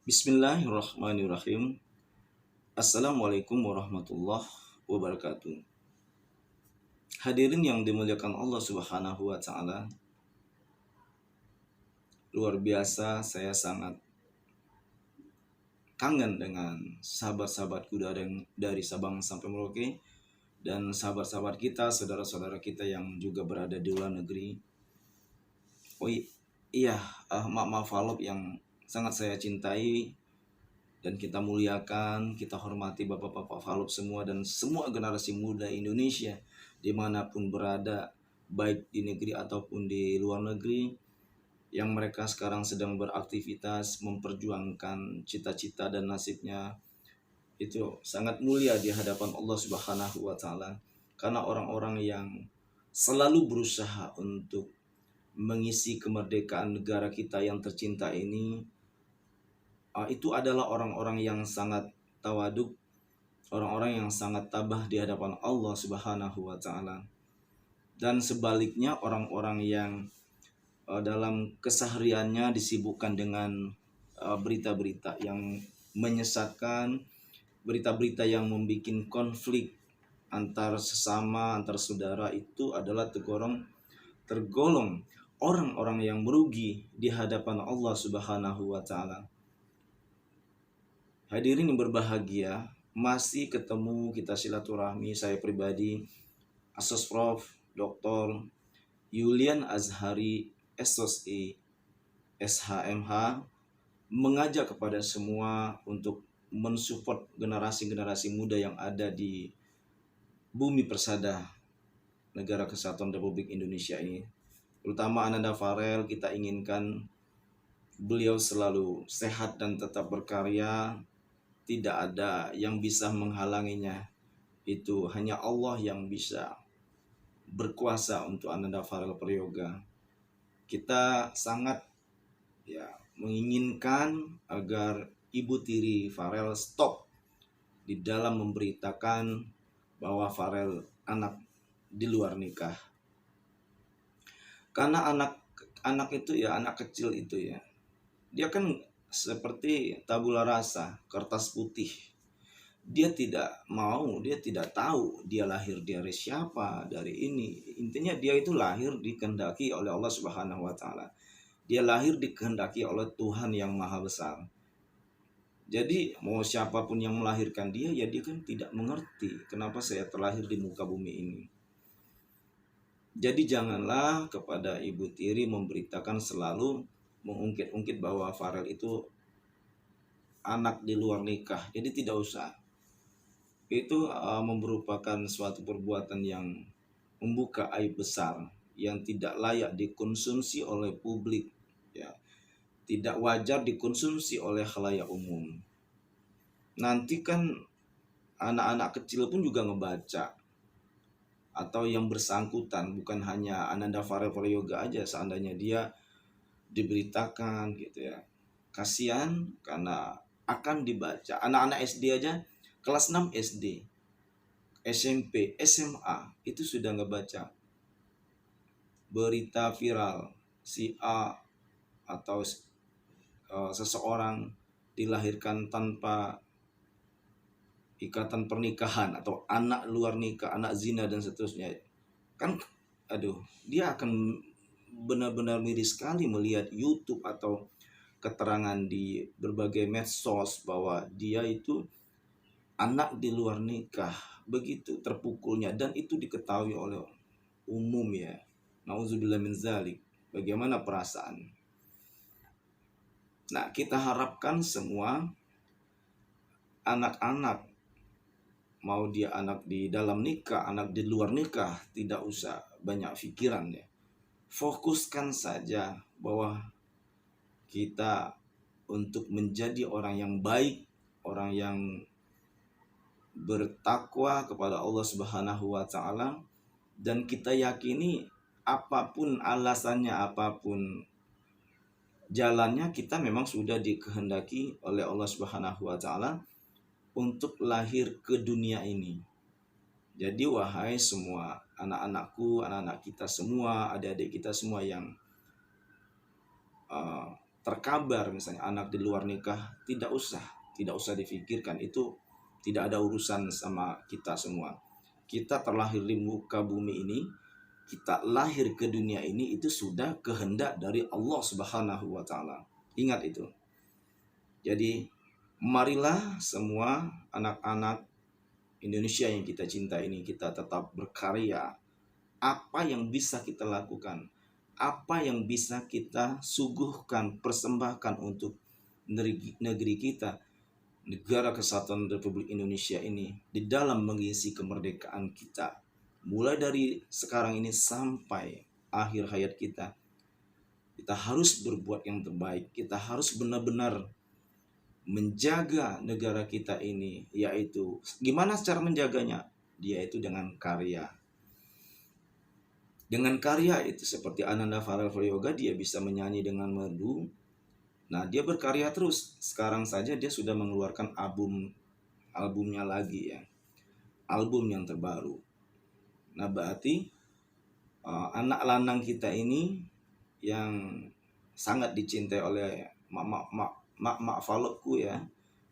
Bismillahirrahmanirrahim. Assalamualaikum warahmatullahi wabarakatuh. Hadirin yang dimuliakan Allah Subhanahu wa taala. Luar biasa, saya sangat kangen dengan sahabat-sahabatku dari Sabang sampai Merauke dan sahabat-sahabat kita, saudara-saudara kita yang juga berada di luar negeri. Oh iya, maaf Falop yang sangat saya cintai dan kita muliakan, kita hormati bapak-bapak Falop semua dan semua generasi muda Indonesia dimanapun berada, baik di negeri ataupun di luar negeri, yang mereka sekarang sedang beraktivitas memperjuangkan cita-cita dan nasibnya. Itu sangat mulia di hadapan Allah Subhanahu wa taala, karena orang-orang yang selalu berusaha untuk mengisi kemerdekaan negara kita yang tercinta ini, itu adalah orang-orang yang sangat tawaduk, orang-orang yang sangat tabah di hadapan Allah Subhanahu wa taala. Dan sebaliknya orang-orang yang dalam kesehariannya disibukkan dengan berita-berita yang menyesatkan, berita-berita yang membuat konflik antar sesama, antar saudara, itu adalah tergolong orang-orang yang merugi di hadapan Allah Subhanahu wa taala. Hadirin yang berbahagia, masih ketemu kita silaturahmi, saya pribadi Asos Prof. Dr. Yulian Azhari SOSI SHMH mengajak kepada semua untuk mensupport generasi-generasi muda yang ada di bumi persada Negara Kesatuan Republik Indonesia ini. Terutama Ananda Farel, kita inginkan beliau selalu sehat dan tetap berkarya. Tidak ada yang bisa menghalanginya. Itu hanya Allah yang bisa berkuasa untuk Ananda Farel Prayoga. Kita sangat menginginkan agar Ibu Tiri Farel stop di dalam memberitakan bahwa Farel anak di luar nikah. Karena anak itu ya, anak kecil itu ya, dia kan seperti tabula rasa, kertas putih. Dia tidak mau, dia tidak tahu dia lahir dari siapa, dari ini. Intinya dia itu lahir dikehendaki oleh Allah Subhanahu wa taala. Dia lahir dikehendaki oleh Tuhan yang Maha Besar. Jadi mau siapapun yang melahirkan dia, ya dia kan tidak mengerti kenapa saya terlahir di muka bumi ini. Jadi janganlah kepada Ibu Tiri memberitakan selalu mengungkit-ungkit bahwa Farel itu anak di luar nikah. Jadi tidak usah. Itu merupakan suatu perbuatan yang membuka aib besar yang tidak layak dikonsumsi oleh publik, ya. Tidak wajar dikonsumsi oleh khalayak umum. Nanti kan anak-anak kecil pun juga ngebaca, atau yang bersangkutan, bukan hanya Ananda Farel Prayoga aja, seandainya dia diberitakan gitu ya. Kasihan karena akan dibaca. Anak-anak SD aja, kelas 6 SD, SMP, SMA itu sudah ngebaca berita viral si A atau seseorang dilahirkan tanpa ikatan pernikahan, atau anak luar nikah, anak zina dan seterusnya. Kan dia akan benar-benar miris sekali melihat YouTube atau keterangan di berbagai medsos bahwa dia itu anak di luar nikah. Begitu terpukulnya, dan itu diketahui oleh umum ya. Nauzubillah min zalik. Bagaimana perasaan? Nah, kita harapkan semua anak-anak, mau dia anak di dalam nikah, anak di luar nikah, tidak usah banyak pikiran ya. Fokuskan saja bahwa kita untuk menjadi orang yang baik, orang yang bertakwa kepada Allah Subhanahu wa taala, dan kita yakini apapun alasannya, apapun jalannya, kita memang sudah dikehendaki oleh Allah Subhanahu wa taala untuk lahir ke dunia ini. Jadi wahai semua anak-anakku, anak-anak kita semua, adik-adik kita semua yang terkabar misalnya anak di luar nikah, tidak usah difikirkan, itu tidak ada urusan sama kita semua. Kita terlahir di muka bumi ini, kita lahir ke dunia ini, itu sudah kehendak dari Allah Subhanahu wa taala. Ingat itu. Jadi marilah semua anak-anak Indonesia yang kita cinta ini, kita tetap berkarya. Apa yang bisa kita lakukan, apa yang bisa kita suguhkan, persembahkan untuk negeri kita, negara kesatuan Republik Indonesia ini, di dalam mengisi kemerdekaan kita, mulai dari sekarang ini sampai akhir hayat kita harus berbuat yang terbaik. Kita harus benar-benar menjaga negara kita ini, yaitu gimana cara menjaganya? Yaitu dengan karya. Dengan karya itu seperti Ananda Farel Prayoga, dia bisa menyanyi dengan merdu. Nah, dia berkarya terus. Sekarang saja dia sudah mengeluarkan albumnya lagi ya. Album yang terbaru. Nah, berarti anak lanang kita ini yang sangat dicintai oleh mak falokku ya,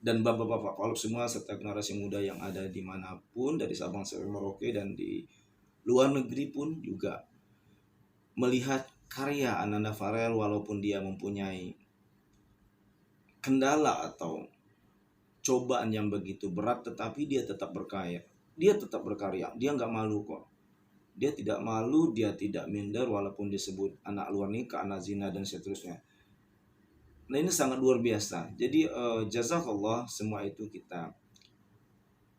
dan bapak-bapak falok semua serta generasi muda yang ada dimanapun, dari Sabang sampai Merauke dan di luar negeri pun juga melihat karya Ananda Farel, walaupun dia mempunyai kendala atau cobaan yang begitu berat, tetapi dia tetap berkarya. Dia tetap berkarya, dia nggak malu kok. Dia tidak malu, dia tidak minder walaupun disebut anak luar nikah, anak zina dan seterusnya. Nah, ini sangat luar biasa. Jadi jazakallah, semua itu kita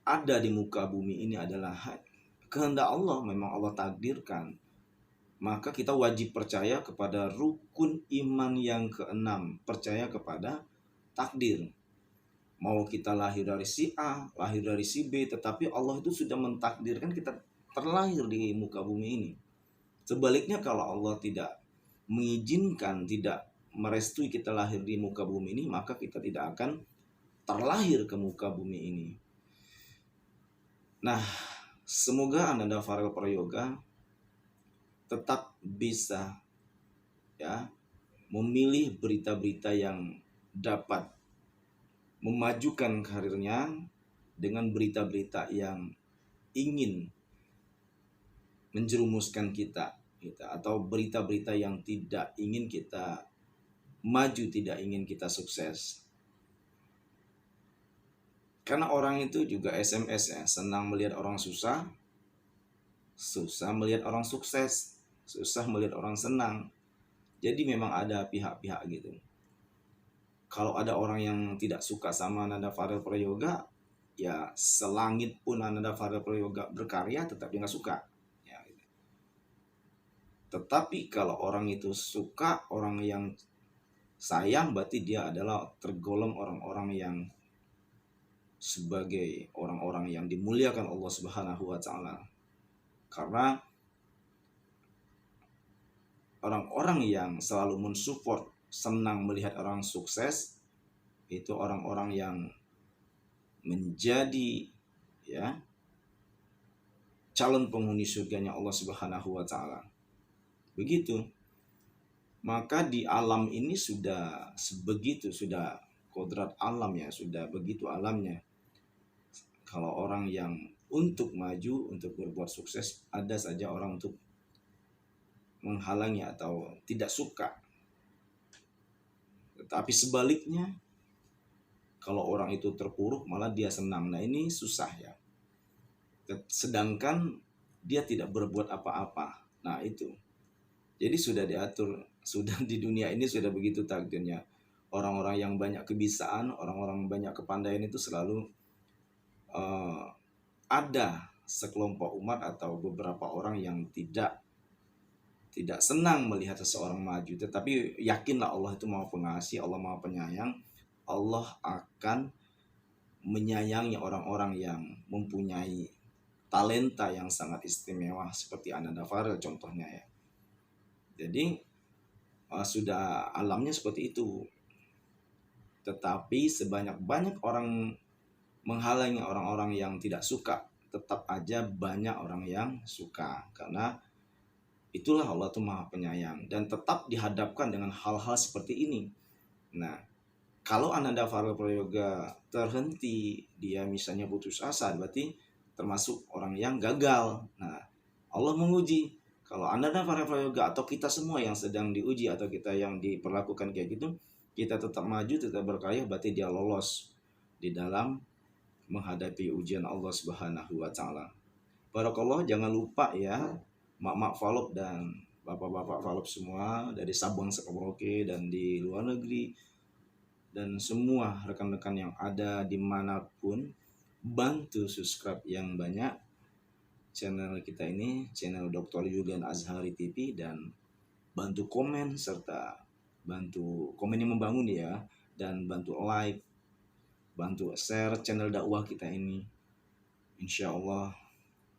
ada di muka bumi ini adalah kehendak Allah, memang Allah takdirkan. Maka kita wajib percaya kepada rukun iman yang keenam, percaya kepada takdir. Mau kita lahir dari si A, lahir dari si B, tetapi Allah itu sudah mentakdirkan kita terlahir di muka bumi ini. Sebaliknya kalau Allah tidak mengizinkan, tidak merestui kita lahir di muka bumi ini, maka kita tidak akan terlahir ke muka bumi ini. Nah, semoga Ananda Farel Prayoga tetap bisa ya memilih berita-berita yang dapat memajukan karirnya dengan berita-berita yang ingin menjerumuskan kita atau berita-berita yang tidak ingin kita maju, tidak ingin kita sukses. Karena orang itu juga SMS ya, senang melihat orang susah, susah melihat orang sukses, susah melihat orang senang. Jadi memang ada pihak-pihak gitu. Kalau ada orang yang tidak suka sama Ananda Farel Prayoga, ya selangit pun Ananda Farel Prayoga berkarya, tetap dia nggak suka. Ya, gitu. Tetapi kalau orang itu suka, orang yang sayang, berarti dia adalah tergolong orang-orang yang sebagai orang-orang yang dimuliakan Allah Subhanahu wa taala. Karena orang-orang yang selalu mensupport, senang melihat orang sukses, itu orang-orang yang menjadi ya calon penghuni surganya Allah Subhanahu wa taala. Begitu. Maka di alam ini sudah sebegitu, sudah kodrat alam ya, sudah begitu alamnya. Kalau orang yang untuk maju, untuk berbuat sukses, ada saja orang untuk menghalangi atau tidak suka. Tetapi sebaliknya, kalau orang itu terpuruk malah dia senang. Nah, ini susah ya. Sedangkan dia tidak berbuat apa-apa. Nah, itu. Jadi sudah diatur, sudah di dunia ini sudah begitu takdirnya. Orang-orang yang banyak kebisaan, orang-orang banyak kepandaian itu selalu ada sekelompok umat atau beberapa orang yang tidak senang melihat seseorang maju. Tetapi yakinlah Allah itu Maha Pengasih, Allah Maha Penyayang. Allah akan menyayangi orang-orang yang mempunyai talenta yang sangat istimewa seperti Ananda Farel contohnya ya. Jadi sudah alamnya seperti itu. Tetapi sebanyak-banyak orang menghalangi orang-orang yang tidak suka, tetap aja banyak orang yang suka. Karena itulah Allah itu Maha Penyayang. Dan tetap dihadapkan dengan hal-hal seperti ini. Nah, kalau Ananda Farel Prayoga terhenti, dia misalnya putus asa, berarti termasuk orang yang gagal. Nah, Allah menguji. Kalau Ananda Farel Prayoga atau kita semua yang sedang diuji atau kita yang diperlakukan kayak gitu, kita tetap maju, tetap berkarya, berarti dia lolos di dalam menghadapi ujian Allah Subhanahu wa taala. Barakallah, jangan lupa ya, mak-mak Falop dan bapak-bapak Falop semua dari Sabang sampai Merauke dan di luar negeri dan semua rekan-rekan yang ada dimanapun, bantu subscribe yang banyak channel kita ini, channel Dr. Julian Azhari TV, dan bantu komen serta bantu komen yang membangun ya, dan bantu like, bantu share channel dakwah kita ini. Insya Allah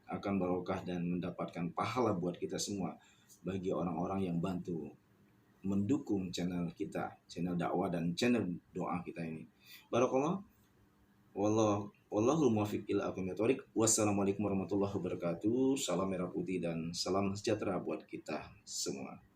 akan barokah dan mendapatkan pahala buat kita semua bagi orang-orang yang bantu mendukung channel kita, channel dakwah dan channel doa kita ini. Barakallah. Wallahul muwaffiq ila aqwamit thoriq. Wassalamualaikum warahmatullahi wabarakatuh. Salam merah putih dan salam sejahtera buat kita semua.